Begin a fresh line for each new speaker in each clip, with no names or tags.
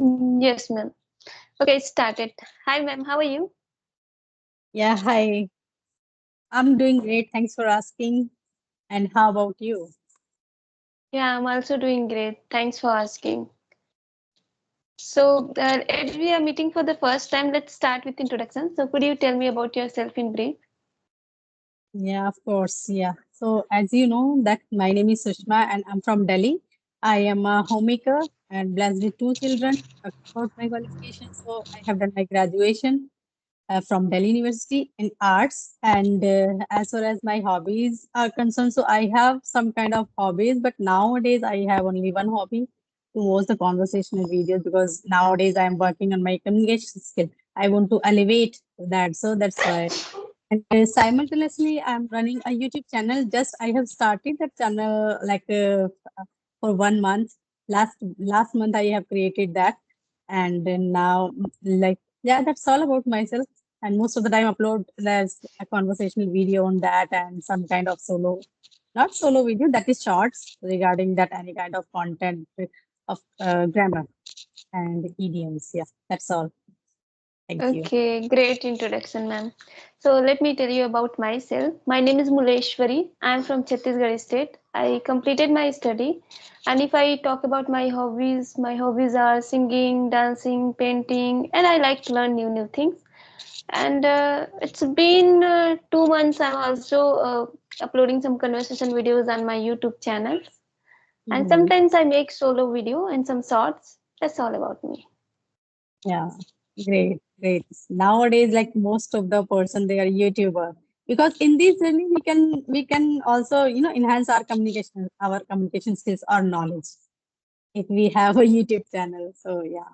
Yes, ma'am. Okay, it started. Hi, ma'am. How are you?
Yeah, hi. I'm doing great. Thanks for asking. And how about you?
Yeah, I'm also doing great. Thanks for asking. So, as we are meeting for the first time, let's start with introduction. So, could you tell me about yourself in brief?
Yeah, of course. Yeah. So, as you know, that my name is Sushma and I'm from Delhi. I am a homemaker and blessed with two children. Talking about my qualification, so I have done my graduation from Delhi University in arts. And as far as my hobbies are concerned, so I have some kind of hobbies, but nowadays I have only one hobby to watch the conversational videos because nowadays I am working on my communication skill. I want to elevate that, so that's why. And simultaneously, I'm running a YouTube channel. Just I have started that channel like for 1 month. Last month I have created that, and then now like yeah, that's all about myself. And most of the time, upload there's a conversational video on that and some kind of solo, not solo video, that is shorts regarding that any kind of content of grammar and idioms. Yeah, that's all. Thank you.
Okay, great introduction, ma'am. So, let me tell you about myself. My name is Muleshwari. I am from Chhattisgarh state. I completed my study. And if I talk about my hobbies are singing, dancing, painting, and I like to learn new things. And it's been 2 months. I'm also uploading some conversation videos on my YouTube channel. And
Mhm.
sometimes I make solo video and some shorts. That's all about me.
Yeah, great, great. Nowadays, like most of the person, they are YouTuber because in this journey we can also enhance our communication skills, our knowledge if we have a YouTube channel. So yeah,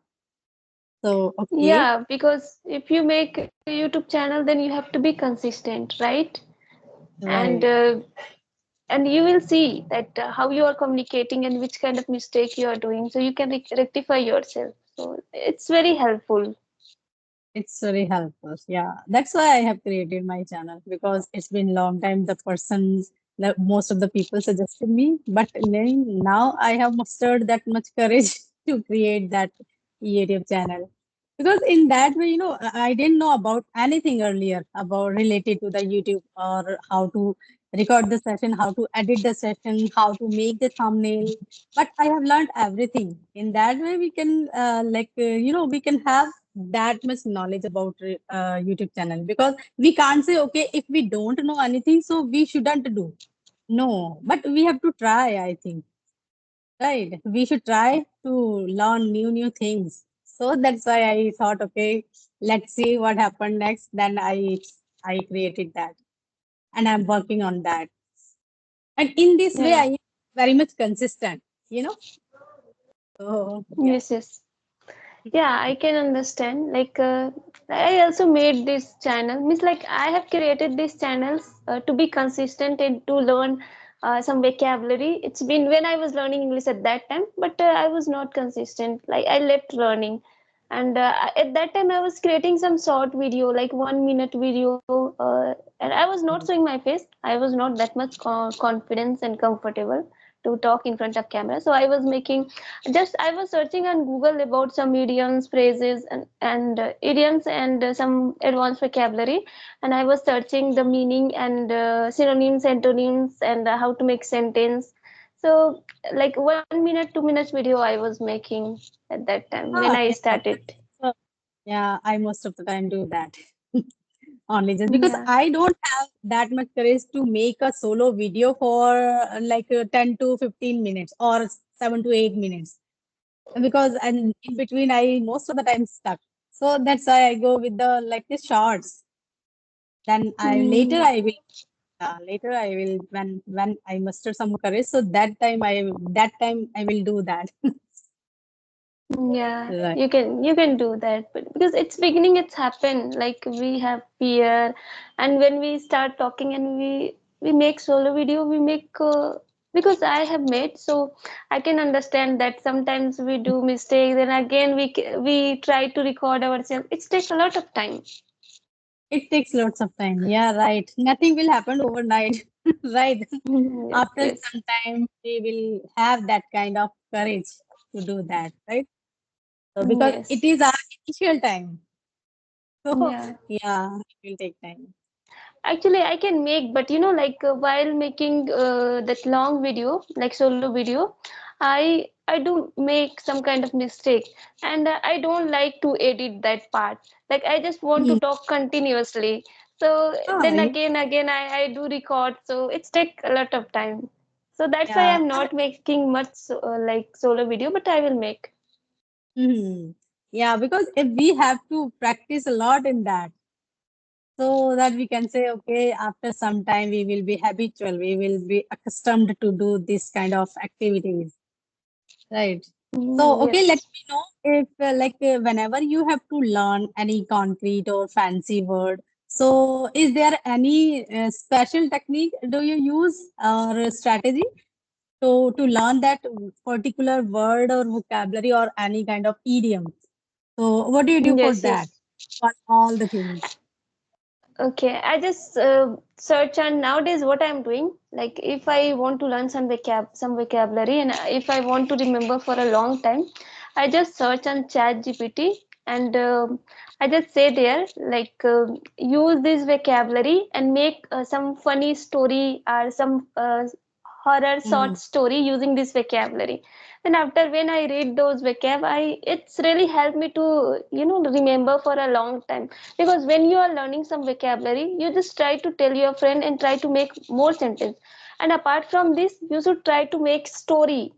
so okay,
Yeah, because if you make a YouTube channel, then you have to be consistent, right? And
right.
and you will see that how you are communicating and which kind of mistake you are doing, so you can rectify yourself. So it's very helpful.
It's very helpful. Yeah, that's why I have created my channel because it's been long time. The most of the people suggested me, but then now I have mustered that much courage to create that YouTube channel. Because in that way, I didn't know about anything earlier about related to the YouTube or how to record the session, how to edit the session, how to make the thumbnail. But I have learned everything. In that way, we can we can have that much knowledge about YouTube channel because we can't say okay if we don't know anything, so we shouldn't do. No, but we have to try. I think right. We should try to learn new things. So that's why I thought, okay, let's see what happened next. Then I created that, and I'm working on that. And in this way,
Yeah.
I am very much consistent. You know. So yeah.
Yes, yes. Yeah, I can understand. Like, I also made this channel. Means like I have created these channels to be consistent and to learn some vocabulary. It's been when I was learning English at that time, but I was not consistent. Like I left learning, and at that time I was creating some short video, like 1 minute video, and I was not showing my face. I was not that much confidence and comfortable to talk in front of camera. So I was making just I was searching on Google about some idioms, phrases, and idioms and some advanced vocabulary, and I was searching the meaning and synonyms, antonyms, and how to make sentence. So like 1 minute, 2 minutes video I was making at that time when
Ah,
I
yeah.
started.
So, yeah, I most of the time do that. Only just because
Yeah.
I don't have that much courage to make a solo video for 10 to 15 minutes or 7 to 8 minutes because and in between I most of the time stuck. So that's why I go with the like the shorts. Then
Mm.
later I will when I muster some courage. So that time I will do that.
Yeah,
Right.
you can do that, but because it's beginning, it's happened. Like we have fear, and when we start talking and we make solo video, we make because I have made, so I can understand that sometimes we do mistakes, and again we try to record ourselves. It takes a lot of time.
It takes lots of time. Yeah, right. Nothing will happen overnight. Right.
Yes,
After
yes.
some time, we will have that kind of courage to do that. Right. So because it
Yes.
is our initial time. So
Yeah.
yeah, it will take time.
Actually, I can make, but like while making that long video, like solo video, I do make some kind of mistake, and I don't like to edit that part. Like I just want to
Hmm.
talk continuously. So
Oh,
then again, I do record. So it's take a lot of time. So that's why
yeah.
I'm not making much like solo video, but I will make.
Hmm. Yeah, because if we have to practice a lot in that, so that we can say, okay, after some time we will be habitual, we will be accustomed to do this kind of activities, right? So, okay, let
Yes.
me know if, whenever you have to learn any concrete or fancy word, so is there any special technique do you use or a strategy to learn that particular word or vocabulary or any kind of idiom? So, what do you do for
Yes,
that?
yes.
For all the things.
Okay, I just search, and nowadays what I'm doing, like if I want to learn some vocabulary, and if I want to remember for a long time, I just search on Chat GPT, and I just say there like use this vocabulary and make some funny story or some horror short
Mm,
story using this vocabulary. Then after when I read those vocab, it's really helped me to remember for a long time, because when you are learning some vocabulary, you just try to tell your friend and try to make more sentence, and apart from this you should try to make story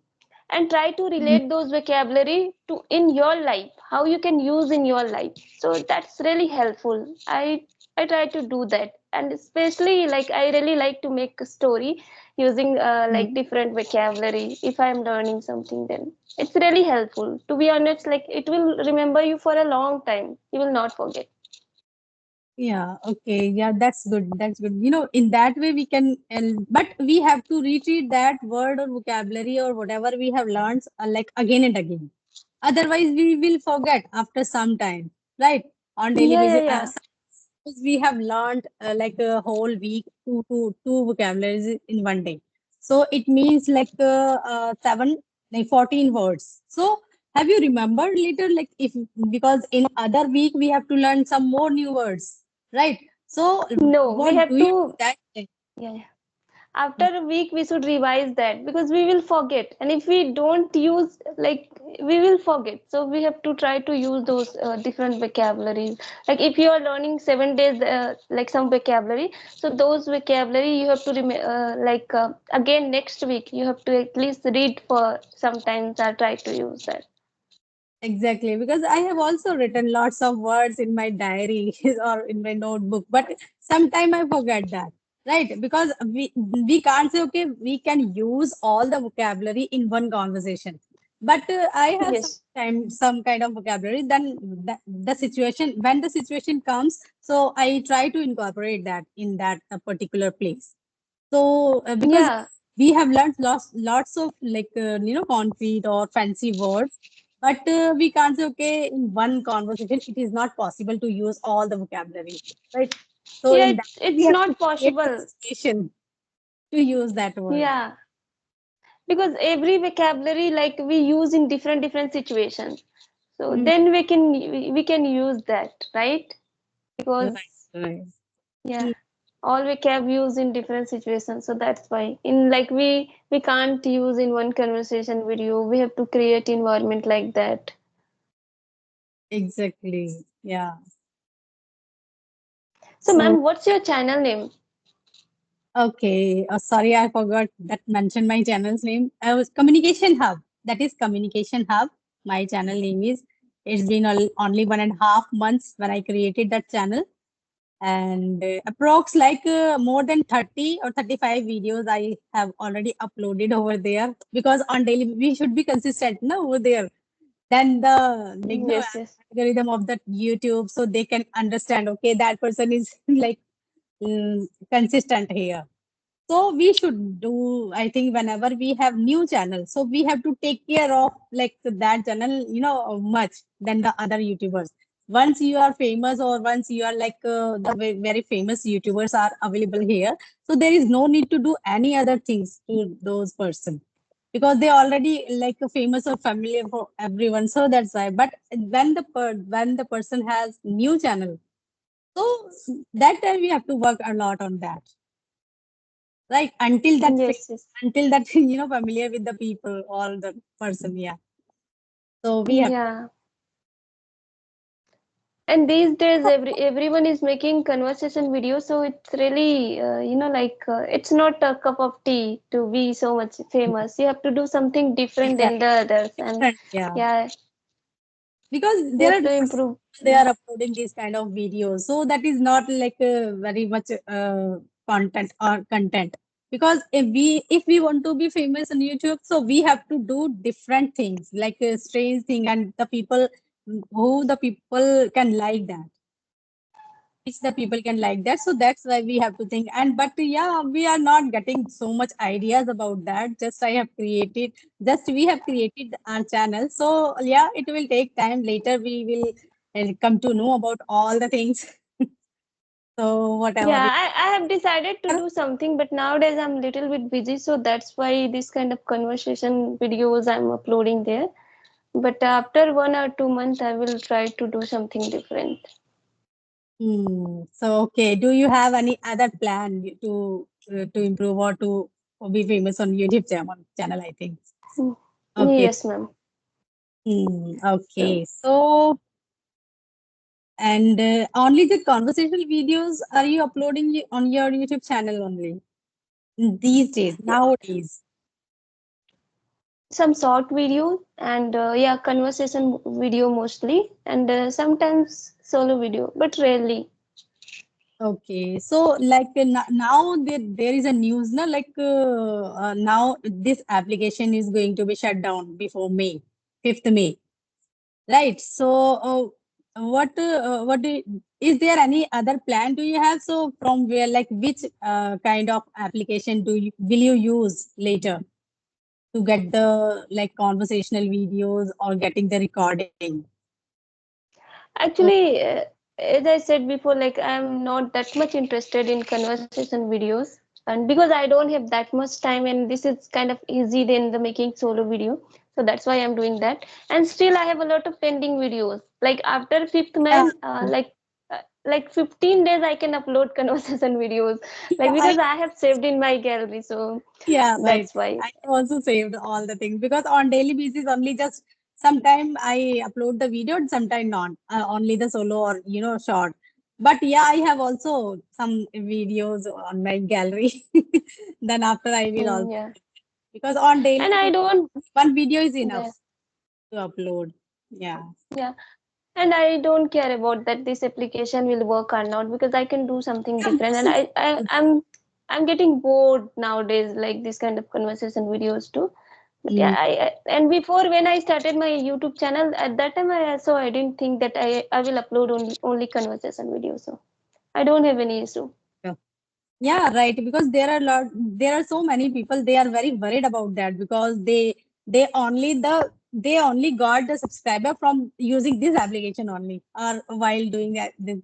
and try to
mm,
relate those vocabulary to in your life, how you can use in your life. So that's really helpful. I try to do that, and especially like I really like to make a story using like
mm.
different vocabulary. If I'm learning something, then it's really helpful. To be honest, like it will remember you for a long time, you will not forget.
Yeah, okay. Yeah, that's good. That's good. In that way we can, but we have to retreat that word or vocabulary or whatever we have learned like again and again. Otherwise, we will forget after some time, right? On daily
Yeah, yeah,
basis.
yeah.
Suppose we have learned like a whole week, two vocabularies in one day. So it means like seven, like 14 words. So have you remembered later, like if because in other week we have to learn some more new words, right? So
No, we
what
have
do you do
to.
that day?
Yeah, yeah. After a week we should revise that, because we will forget, and if we don't use, like we will forget. So we have to try to use those different vocabularies. Like if you are learning 7 days like some vocabulary, so those vocabulary you have to again next week you have to at least read for sometimes or try to use that.
Exactly, because I have also written lots of words in my diary or in my notebook, but sometime I forget that, right? Because we can't say okay, we can use all the vocabulary in one conversation, but I have
Yes.
some kind of vocabulary. Then the situation when the situation comes, so I try to incorporate that in that particular place. So, because
Yeah.
we have learned lots of concrete or fancy words, but we can't say, okay, in one conversation, it is not possible to use all the vocabulary, right? So,
Yeah,
in that, we
it's
have to
not
create the
possible.
situation to use that word.
Yeah, because every vocabulary like we use in different situations, so
Mm,
then we can use that, right?
right,
Because
right.
yeah,
Mm,
all vocab use in different situations, so that's why in like we can't use in one conversation video, we have to create environment like that.
exactly. Yeah.
So
So,
ma'am, what's your channel name?
okay. Sorry, I forgot that mention my channel's name. I was Communication Hub. That is Communication Hub. My channel name is. It's been only 1.5 months when I created that channel, and approx like more than 30 or 35 videos I have already uploaded over there, because on daily we should be consistent no over there. Then the
Yes, yes.
algorithm of that YouTube, so they can understand okay that person is like consistent here. So we should do, I think, whenever we have new channel, so we have to take care of like that channel, much than the other YouTubers. Once you are famous or once you are like the very famous YouTubers are available here, so there is no need to do any other things to those person. because they already like famous or familiar for everyone. So that's why. But when the person has new channel, so that time we have to work a lot on that, right?
Yes, yes.
Until that familiar with the people or the person. Yeah. So we have.
Yeah. And these days, everyone is making conversation videos, so it's really, it's not a cup of tea to be so much famous. You have to do something different
Yeah.
than the others, and
Different. Yeah.
yeah,
Because
you
there
have
are
to
lots of
improve.
people they are uploading these kind of videos, so that is not like very much content, because if we want to be famous on YouTube, so we have to do different things like a strange thing, and the people who the people can like that, which the people can like that. So that's why we have to think. And but yeah, we are not getting so much ideas about that. Just we have created our channel. So yeah, it will take time. Later we will come to know about all the things. So whatever.
Yeah, I have decided to do something, but nowadays I'm a little bit busy, so that's why this kind of conversation videos I'm uploading there. But after 1 or 2 months, I will try to do something different.
So okay, do you have any other plan to improve or to be famous on YouTube channel? I think.
Hmm.
Okay.
Yes, ma'am. So
Okay. So and only the conversational videos are you uploading on your YouTube channel only these days,
yeah,
nowadays?
some short video and yeah, conversation video mostly, and sometimes solo video, but rarely.
Okay, so like now there is a news, na, like now this application is going to be shut down before May, 5th May, right? So is there any other plan do you have? So from where, like which kind of application will you use later to get the like conversational videos or getting the recording? So
Actually, as I said before, like I'm not that much interested in conversation videos, and because I don't have that much time, and this is kind of easy than the making solo video, so that's why I'm doing that. And still, I have a lot of pending videos. Like after fifth
yeah,
man, like 15 days, I can upload conversation videos, like
yeah,
because I have saved in my gallery, so
yeah, right.
that's why.
I also saved all the things because on daily basis only just sometime I upload the video and sometime not. Only the solo or short. But yeah, I have also some videos on my gallery. Then after I will also
Yeah,
because on daily
and I don't.
one video is enough
Yeah,
to upload. Yeah.
yeah. And I don't care about that this application will work or not, because I can do something
Yeah,
different.
this
And
is
I'm getting bored nowadays, like this kind of conversation videos too. But yeah,
mm,
and before when I started my YouTube channel, at that time I didn't think that I will upload only conversation videos. So I don't have any issue.
yeah. Yeah, right. Because there are so many people. They are very worried about that because they only got the subscriber from using this application only, or while doing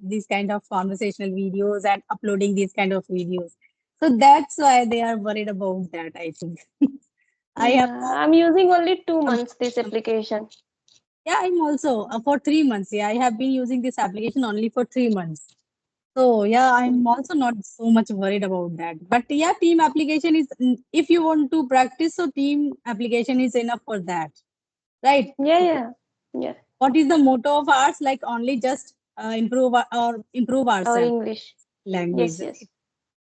these kind of conversational videos and uploading these kind of videos. So that's why they are worried about that. I think I have
Yeah, I'm using only two
some.
months this application.
Yeah, I'm also for 3 months. Yeah, I have been using this application only for 3 months. So yeah, I'm also not so much worried about that. But yeah, team application is if you want to practice, so team application is enough for that, right?
Yeah, yeah, yeah.
What is the motto of ours? Like only just improve
Or
ourselves
English.
language,
Yes,
right?
yes.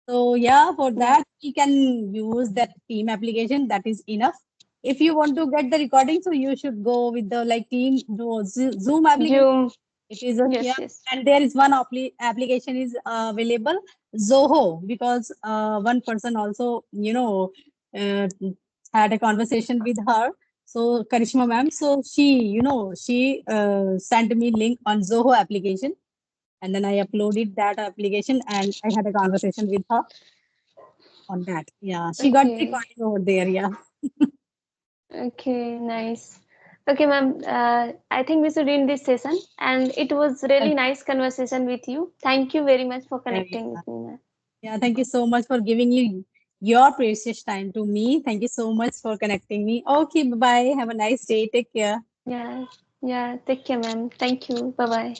So yeah, for
Yeah.
that we can use that team application. That is enough. If you want to get the recording, so you should go with the like team Zoom application.
Zoom.
It is a
Yes,
yeah,
yes.
and there is one application is available, Zoho, because one person also uh, had a conversation with her. So Karishma ma'am, so she sent me link on Zoho application, and then I uploaded that application, and I had a conversation with her on that. Yeah, she got the
Okay.
recording over there. Yeah,
Okay, nice. Okay, ma'am. I think we should end this session. And it was really nice conversation with you. Thank you very much for
yeah,
connecting
yeah.
with me, ma'am.
Yeah, thank you so much for giving you your precious time to me. Thank you so much for connecting me. Okay, bye bye. Have a nice day. Take care.
Yeah, yeah. Take care, ma'am. Thank you. Bye bye.